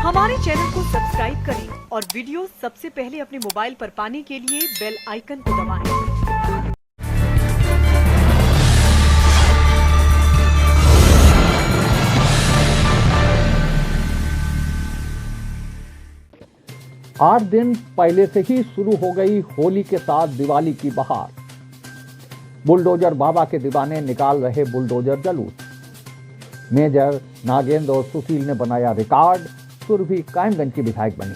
हमारे चैनल को सब्सक्राइब करें और वीडियो सबसे पहले अपने मोबाइल पर पाने के लिए बेल आइकन को दबाएं। आठ दिन पहले से ही शुरू हो गई होली के साथ दिवाली की बहार। बुलडोजर बाबा के दीवाने निकाल रहे बुलडोजर जलूस। मेजर, नागेंद्र और सुशील ने बनाया रिकॉर्ड, सुरभि कायमगंज की विधायक बनी।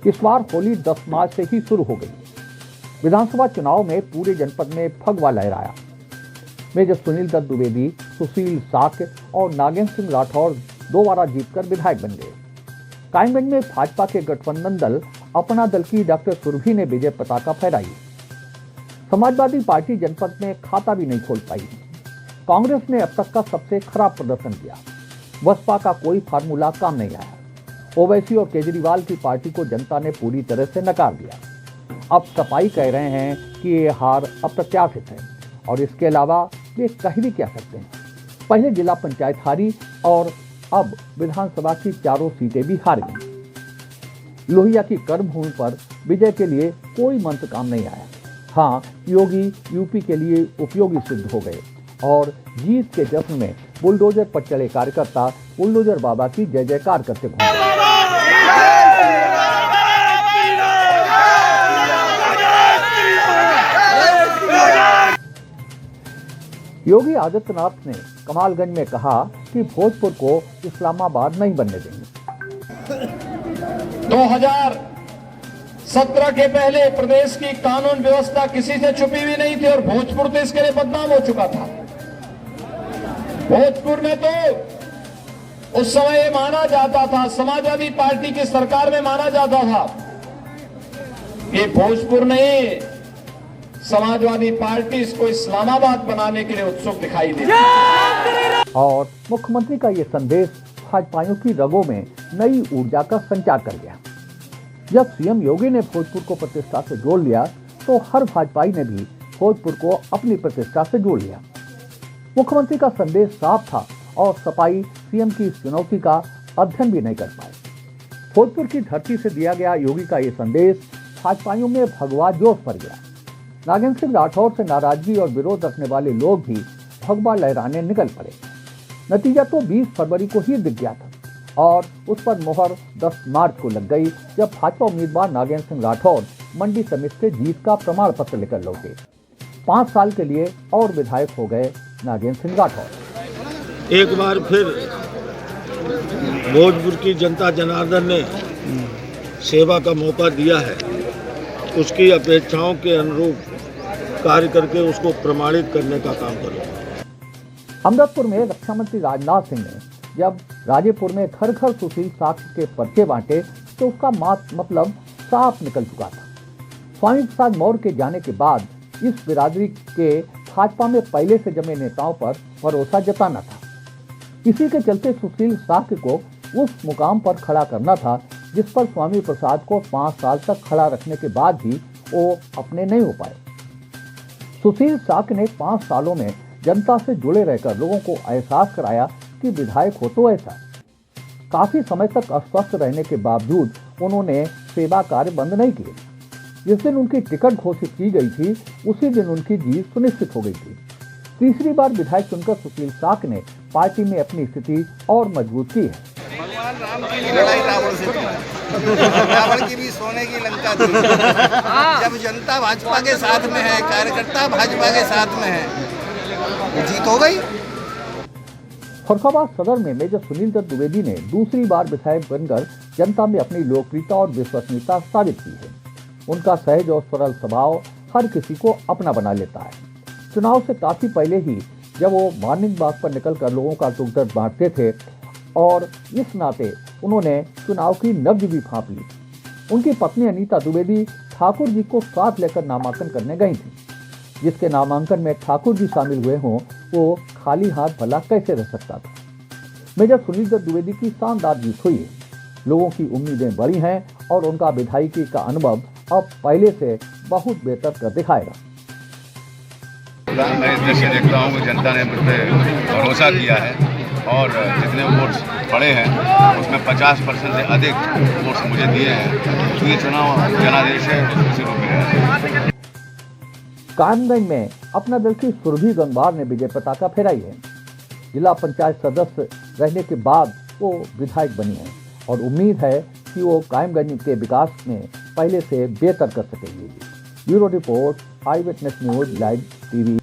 इस बार होली 10 मार्च से ही शुरू हो गई। विधानसभा चुनाव में पूरे जनपद में भगवा लहराया। मेजर सुनील दत्त द्विवेदी, सुशील साक्य और नागेंद्र सिंह राठौर दोबारा जीतकर विधायक बन गए। कायमगंज में भाजपा के गठबंधन दल अपना दल की डॉक्टर सुरभि ने विजय पताका फहराई। समाजवादी पार्टी जनपद में खाता भी नहीं खोल पाई। कांग्रेस ने अब तक का सबसे खराब प्रदर्शन किया। बसपा का कोई फार्मूला काम नहीं आया। ओवैसी और केजरीवाल की पार्टी को जनता ने पूरी तरह से नकार दिया। अब सपाई कह रहे हैं कि ये हार अप्रत्याशित है और इसके अलावा वे कह भी क्या सकते हैं। पहले जिला पंचायत हारी और अब विधानसभा की चारों सीटें भी हार गई। लोहिया की कर्मभूमि पर विजय के लिए कोई मंत्र काम नहीं आया। हाँ, योगी यूपी के लिए उपयोगी सिद्ध हो गए और जीत के जश्न में बुलडोजर पर चले कार्यकर्ता बुलडोजर बाबा की जय जयकार करते घूमे। योगी आदित्यनाथ ने कमालगंज में कहा कि भोजपुर को इस्लामाबाद नहीं बनने देंगे। 2017 के पहले प्रदेश की कानून व्यवस्था किसी से छुपी हुई नहीं थी और भोजपुर तो इसके लिए बदनाम हो चुका था। भोजपुर में तो उस समय ये माना जाता था, समाजवादी पार्टी की सरकार में माना जाता था कि भोजपुर नहीं, समाजवादी पार्टी इसको इस्लामाबाद बनाने के लिए उत्सुक दिखाई देती। और मुख्यमंत्री का ये संदेश भाजपाइयों की रगों में नई ऊर्जा का संचार कर गया। जब सीएम योगी ने भोजपुर को प्रतिष्ठा से जोड़ लिया तो हर भाजपाई ने भी भोजपुर को अपनी प्रतिष्ठा से जोड़ लिया। मुख्यमंत्री का संदेश साफ था और सपाई सीएम की इस चुनौती का अध्ययन भी नहीं कर पाए। भोजपुर की धरती से दिया गया योगी का ये संदेश भाजपाइयों में भगवा जोश भर गया। नागेंद्र सिंह राठौर से नाराजगी और विरोध रखने वाले लोग भी भगवा लहराने निकल पड़े। नतीजा तो 20 फरवरी को ही दिख गया था और उस पर मोहर 10 मार्च को लग गई जब भाजपा उम्मीदवार नागेंद्र सिंह राठौर मंडी समिति से जीत का प्रमाण पत्र लेकर लौटे। 5 साल के लिए और विधायक हो गए नागेंद्र सिंह राठौर। एक बार फिर भोजपुर की जनता जनार्दन ने सेवा का मौका दिया है। उसकी अपेक्षाओं के अनुरूप कार्य करके उसको प्रमाणित करने का काम करूँगा। अमृतपुर में रक्षा मंत्री राजनाथ सिंह ने जब राजेपुर में घर घर सुशील साक्य के पर्चे बांटे तो उसका मतलब साफ निकल चुका था। स्वामी प्रसाद मौर्य के जाने के बाद इस बिरादरी के भाजपा में पहले से जमे नेताओं पर भरोसा जताना था। इसी के चलते सुशील साक्य को उस मुकाम पर खड़ा करना था जिस पर स्वामी प्रसाद को 5 साल तक खड़ा रखने के बाद भी वो अपने नहीं हो पाए। सुशील साक्य ने 5 सालों में जनता से जुड़े रहकर लोगों को एहसास कराया कि विधायक हो तो ऐसा। काफी समय तक अस्वस्थ रहने के बावजूद उन्होंने सेवा कार्य बंद नहीं किए। जिस दिन उनकी टिकट घोषित की गई थी उसी दिन उनकी जीत सुनिश्चित हो गई थी। तीसरी बार विधायक चुनकर सुशील साक्य ने पार्टी में अपनी स्थिति और मजबूत की है। भगवान राम की लड़ाई रावण से थी, रावण की भी सोने की लंका थी। जब जनता भाजपा के साथ में है, कार्यकर्ता भाजपा के साथ में है, जीत हो गई। फरुखाबाद सदर में मेजर सुनील दत्त द्विवेदी ने दूसरी बार विधायक बनकर जनता में अपनी लोकप्रियता और विश्वसनीयता साबित की है। उनका सहज और सरल स्वभाव हर किसी को अपना बना लेता है। चुनाव से काफी पहले ही जब वो मॉर्निंग वॉक पर निकलकर लोगों का दुख दर्द बांटते थे और इस नाते उन्होंने चुनाव की नब्ज भी भांप ली। उनकी पत्नी अनीता द्विवेदी ठाकुर जी को साथ लेकर नामांकन करने गई थी। जिसके नामांकन में ठाकुर जी शामिल हुए हों वो खाली हाथ भला कैसे रह सकता था। मेजर सुनील दत्त द्विवेदी की शानदार जीत हुई है। लोगों की उम्मीदें बड़ी हैं और उनका विधायकी का अनुभव अब पहले से बहुत बेहतर कर दिखाएगा। मैं इस दृश्य देखता हूँ कि जनता ने मुझ पर भरोसा किया है और जितने वोट्स पड़े हैं उसमें 50% से अधिक वोट्स मुझे दिए हैं, तो ये चुनाव जनादेश है, इसी रूप में है। कायमगंज में अपना दल की सुरभि गंगवार ने विजय पताका फहराई है। जिला पंचायत सदस्य रहने के बाद वो विधायक बनी है और उम्मीद है कि वो कायमगंज के विकास में पहले से बेहतर कर सकेंगे। ब्यूरो रिपोर्ट, आई विटनेस न्यूज लाइव टीवी।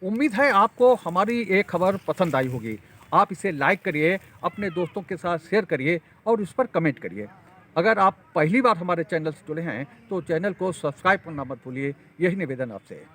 उम्मीद है आपको हमारी ये खबर पसंद आई होगी। आप इसे लाइक करिए, अपने दोस्तों के साथ शेयर करिए और उस पर कमेंट करिए। अगर आप पहली बार हमारे चैनल से जुड़े हैं तो चैनल को सब्सक्राइब करना मत भूलिए। यही निवेदन आपसे है।